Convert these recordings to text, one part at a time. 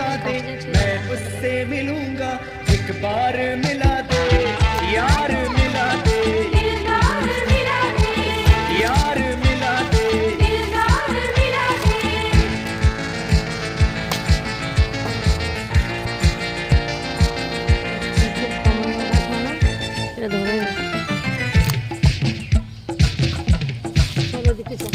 बता दे मैं उससे मिलूंगा एक बार मिला दे यार मिला दे यार मिला दे চলো দিকে চল।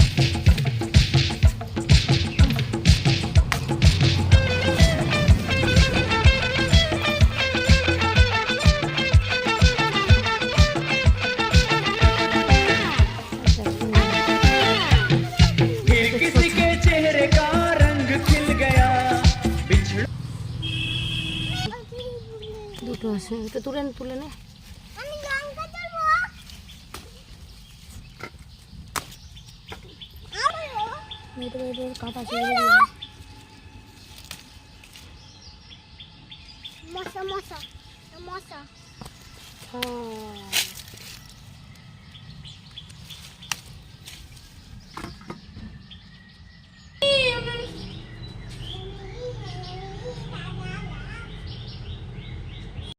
फिर किसी के चेहरे का रंग खिल गया बिछड़ा দুটো আছে, এটা তুলে নে, তুলে নে। এটা কাটা আছে, মশা মশা মশা হ্যাঁ